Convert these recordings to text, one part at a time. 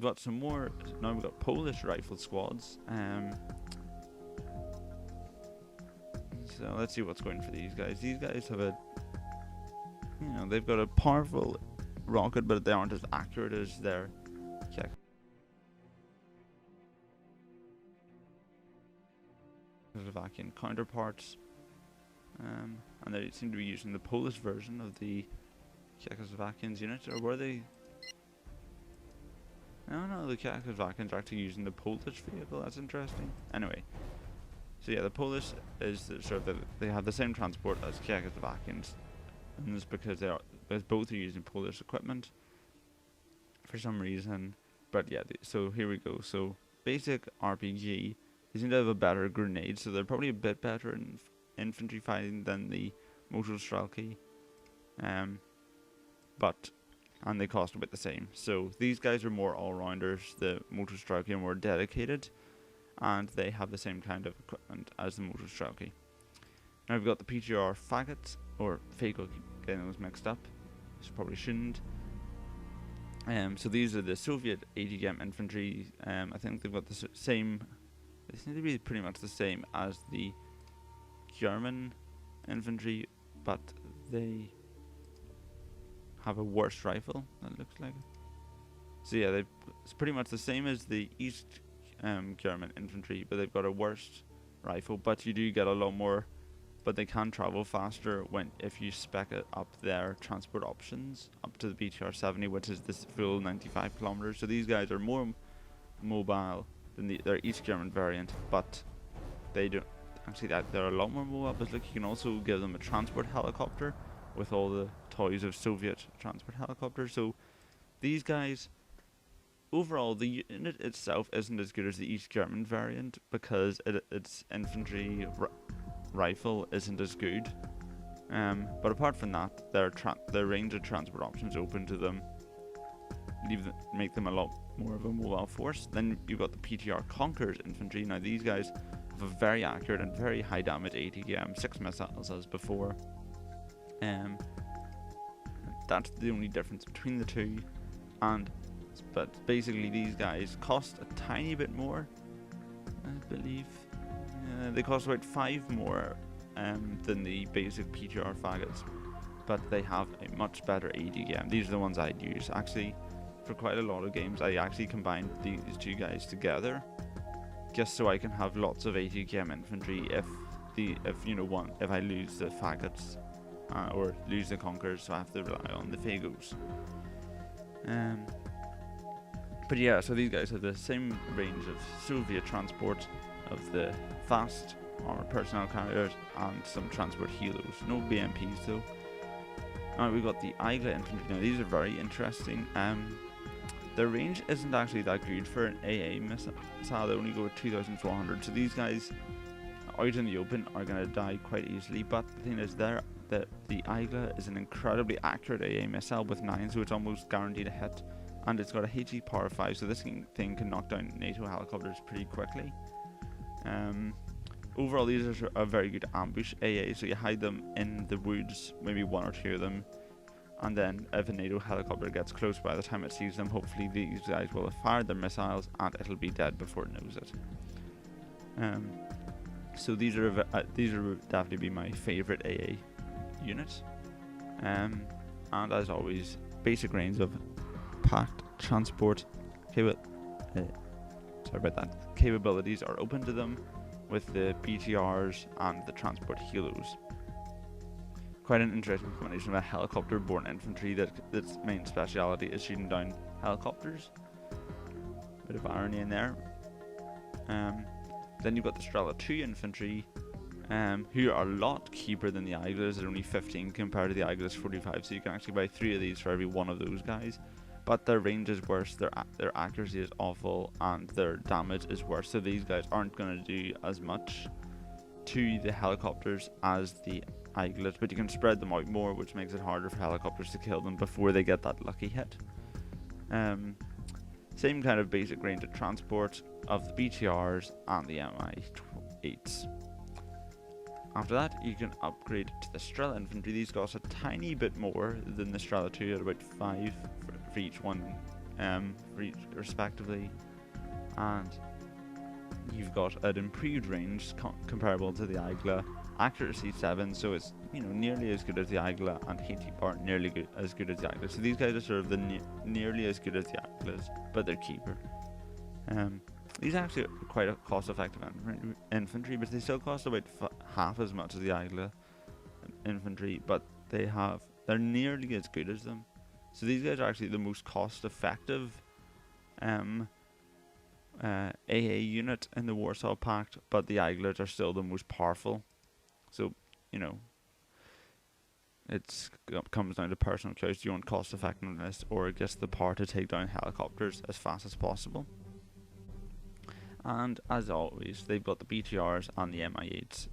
got some more. Now we've got Polish rifle squads. So let's see what's going for these guys. These guys have they've got a powerful rocket, but they aren't as accurate as their Czechoslovakian counterparts. And they seem to be using the Polish version of the Czechoslovakians unit, or were they? No, the Czechoslovakians are actually using the Polish vehicle. That's interesting. Anyway, so yeah, the Polish is they have the same transport as Czechoslovakians, and it's because both are using Polish equipment for some reason. But yeah, so here we go. So basic RPG. They seem to have a better grenade, so they're probably a bit better in infantry fighting than the Motorstrelki. And they cost about the same. So these guys are more all-rounders. The Motorstrelki are more dedicated, and they have the same kind of equipment as the Motorstrelki. Now we've got the PTR faggots, or Fago, getting those mixed up. So probably shouldn't. So these are the Soviet ATGM infantry. I think they've got the same. They seem to be pretty much the same as the German infantry, but they have a worse rifle, that looks like. So yeah, it's pretty much the same as the East German infantry, but they've got a worse rifle. But you do get a lot more, but they can travel faster if you spec it up their transport options up to the BTR 70, which is this full 95 kilometers. So these guys are more mobile than their East German variant, but they don't actually they're a lot more mobile. But look, you can also give them a transport helicopter with all the toys of Soviet transport helicopters. So these guys, overall, the unit itself isn't as good as the East German variant because its infantry rifle isn't as good. But apart from that, their range of transport options open to them make them a lot more of a mobile force. Then you've got the PTR Conquerors infantry. Now these guys have a very accurate and very high damage ATGM, 6 missiles as before. That's the only difference between the two, but basically these guys cost a tiny bit more, I believe. They cost about 5 more than the basic PTR faggots, but they have a much better ATGM. These are the ones I'd use. Actually, for quite a lot of games, I actually combined these two guys together, just so I can have lots of ATGM infantry if I lose the faggots. Or lose the Conquerors, so I have to rely on the Fagos. But yeah, so these guys have the same range of Soviet transport, of the fast armored personnel carriers, and some transport helos. No BMPs though. Now we've got the Igla infantry. Now these are very interesting. Their range isn't actually that good for an AA missile. They only go with 2,400. So these guys out in the open are going to die quite easily. But the thing is, the Igla is an incredibly accurate AA missile with 9, so it's almost guaranteed a hit, and it's got a HE power 5, so this thing can knock down NATO helicopters pretty quickly. Overall, these are a very good ambush AA, so you hide them in the woods, maybe 1 or 2 of them, and then if a NATO helicopter gets close, by the time it sees them, hopefully these guys will have fired their missiles and it'll be dead before it knows it. So these are definitely be my favourite AA unit, and as always, basic range of PACT transport capabilities are open to them with the BTRs and the transport helos. Quite an interesting combination of a helicopter-borne infantry that's main speciality is shooting down helicopters. Bit of irony in there. Then you've got the Strela 2 infantry, who are a lot cheaper than the Iglas. They're only 15 compared to the Iglas 45, so you can actually buy 3 of these for every 1 of those guys. But their range is worse, their accuracy is awful, and their damage is worse. So these guys aren't going to do as much to the helicopters as the Iglas, but you can spread them out more, which makes it harder for helicopters to kill them before they get that lucky hit. Same kind of basic range of transport of the BTRs and the Mi-8s. After that, you can upgrade to the Strela infantry. These cost a tiny bit more than the Strela 2 at about 5 for each one respectively, and you've got an improved range comparable to the Aigla, accuracy 7, so it's nearly as good as the Aigla, and HT bar nearly as good as the Aigla. So these guys are sort of the nearly as good as the Aiglas, but they're cheaper. These are actually quite a cost-effective infantry, but they still cost about half as much as the Aigla infantry, but they're nearly as good as them. So these guys are actually the most cost-effective AA unit in the Warsaw Pact, but the Aiglas are still the most powerful. So, it comes down to personal choice. Do you want cost effectiveness or just the power to take down helicopters as fast as possible? And as always, they've got the BTRs and the MI8s.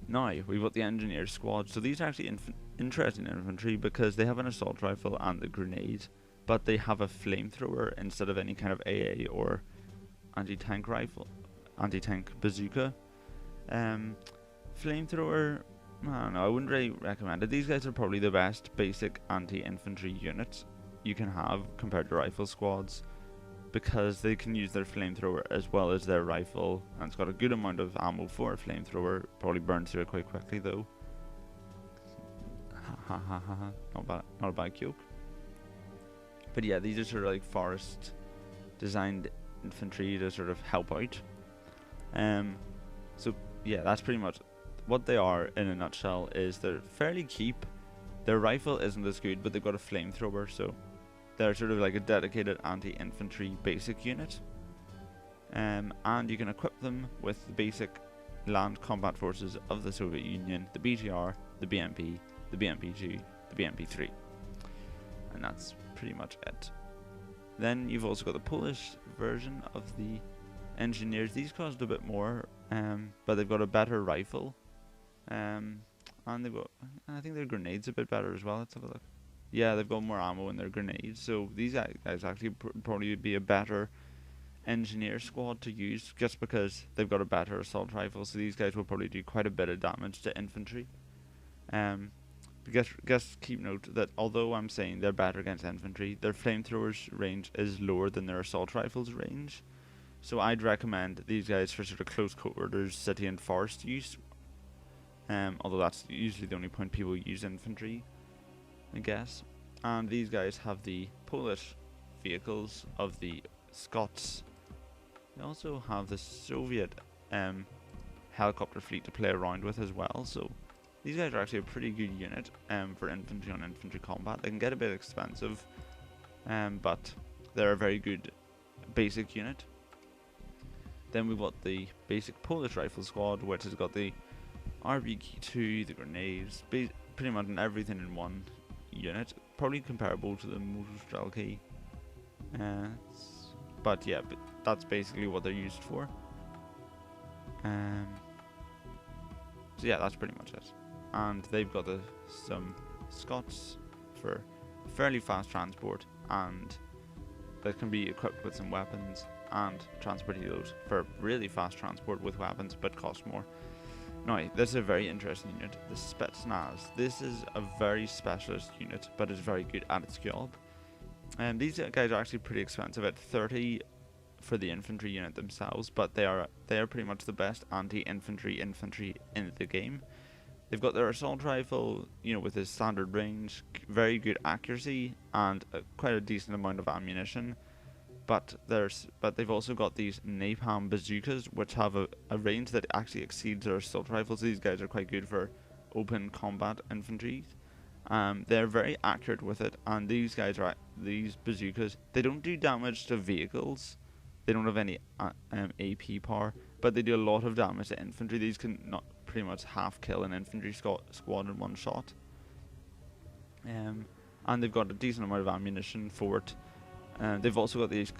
Now, we've got the engineer squad. So these are actually interesting infantry because they have an assault rifle and a grenade, but they have a flamethrower instead of any kind of AA or anti-tank bazooka. Flamethrower, I don't know, I wouldn't really recommend it. These guys are probably the best basic anti-infantry units you can have compared to rifle squads, because they can use their flamethrower as well as their rifle, and it's got a good amount of ammo for a flamethrower. Probably burns through it quite quickly though. Not a bad joke. But yeah, these are sort of like forest designed infantry to sort of help out. So yeah, that's pretty much what they are in a nutshell. Is they're fairly cheap. Their rifle isn't as good, but they've got a flamethrower, so they're sort of like a dedicated anti-infantry basic unit. And you can equip them with the basic land combat forces of the Soviet Union, the BTR, the BMP, the BMP-2, the BMP-3. And that's pretty much it. Then you've also got the Polish version of the engineers. These cost a bit more, but they've got a better rifle. And they've got, I think their grenades a bit better as well. Let's have a look. Yeah, they've got more ammo in their grenades, so these guys actually probably be a better engineer squad to use, just because they've got a better assault rifle. So these guys will probably do quite a bit of damage to infantry. Just keep note that although I'm saying they're better against infantry, their flamethrowers range is lower than their assault rifles range. So I'd recommend these guys for sort of close quarters, city and forest use. Although that's usually the only point people use infantry, I guess. And these guys have the Polish vehicles of the Scots. They also have the Soviet helicopter fleet to play around with as well. So these guys are actually a pretty good unit for infantry on infantry combat. They can get a bit expensive, but they're a very good basic unit. Then we've got the basic Polish rifle squad, which has got the RBK2, the grenades, pretty much everything in one unit. Probably comparable to the Motostrzelki. But yeah, that's basically what they're used for. So yeah, that's pretty much it. And they've got some Scots for fairly fast transport, and that can be equipped with some weapons, and transport helos for really fast transport with weapons but cost more. Now, this is a very interesting unit, the Spetsnaz. This is a very specialist unit, but it's very good at its job. And these guys are actually pretty expensive at 30 for the infantry unit themselves, but they are pretty much the best anti-infantry in the game. They've got their assault rifle, with its standard range, very good accuracy, and quite a decent amount of ammunition. But they've also got these napalm bazookas, which have a range that actually exceeds their assault rifles. These guys are quite good for open combat infantry. They're very accurate with it, and these bazookas, they don't do damage to vehicles. They don't have any AP power, but they do a lot of damage to infantry. These can pretty much half kill an infantry squad in one shot. And they've got a decent amount of ammunition for it. They've also got these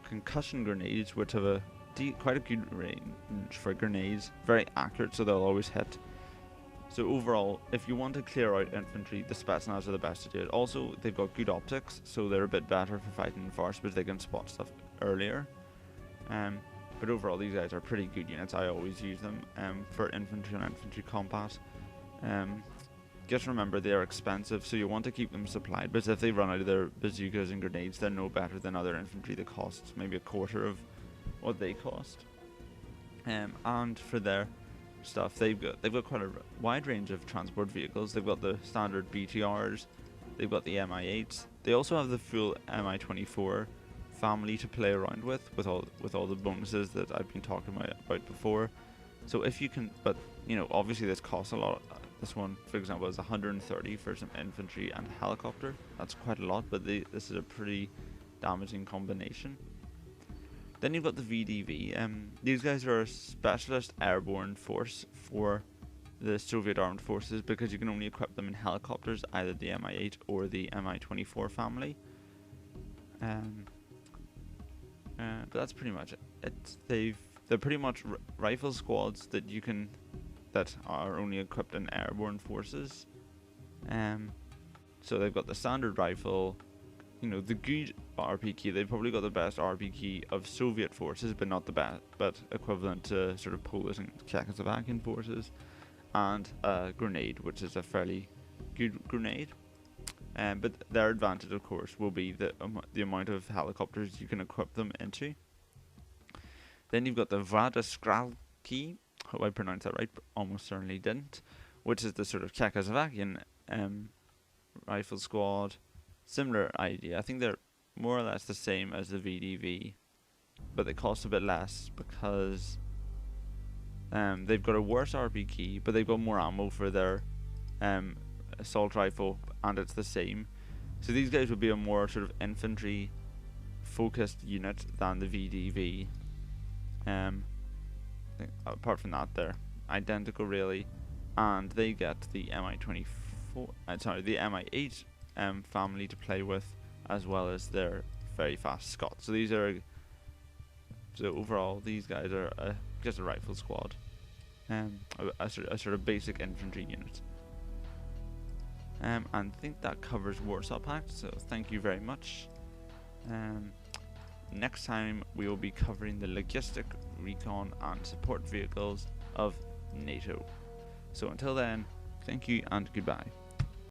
concussion grenades, which have quite a good range for grenades. Very accurate, so they'll always hit. So overall, if you want to clear out infantry, the Spetsnaz are the best to do it. Also, they've got good optics, so they're a bit better for fighting in forest, because they can spot stuff earlier. But overall, these guys are pretty good units. I always use them for infantry and infantry combat. just remember they are expensive, so you want to keep them supplied, because if they run out of their bazookas and grenades, they're no better than other infantry that costs maybe a quarter of what they cost. And for their stuff, they've got quite a wide range of transport vehicles. They've got the standard BTRs, they've got the MI8s, they also have the full MI24 family to play around with all the bonuses that I've been talking about before. So if you can, but you know, obviously this costs a lot. This one, for example, is 130 for some infantry and helicopter. That's quite a lot, but this is a pretty damaging combination. Then you've got the VDV. These guys are a specialist airborne force for the Soviet armed forces, because you can only equip them in helicopters, either the Mi-8 or the Mi-24 family. But that's pretty much it. They're pretty much rifle squads that are only equipped in airborne forces. So they've got the standard rifle, you know, the good RPK. They've probably got the best RPK of Soviet forces, but not the best, but equivalent to sort of Polish and Czechoslovakian forces, and a grenade, which is a fairly good grenade. But their advantage, of course, will be the amount of helicopters you can equip them into. Then you've got the Władysławski, hope I pronounced that right, but almost certainly didn't, which is the sort of Czechoslovakian rifle squad. Similar idea. I think they're more or less the same as the VDV, but they cost a bit less because they've got a worse RPK, but they've got more ammo for their assault rifle, and it's the same. So these guys would be a more sort of infantry focused unit than the VDV. Apart from that, they're identical really, and they get the the Mi-8 family to play with, as well as their very fast Scots. So overall, these guys are just a rifle squad, a sort of basic infantry unit. And I think that covers Warsaw Pact, so thank you very much. Next time we will be covering the logistic, recon and support vehicles of NATO. So until then, thank you and goodbye.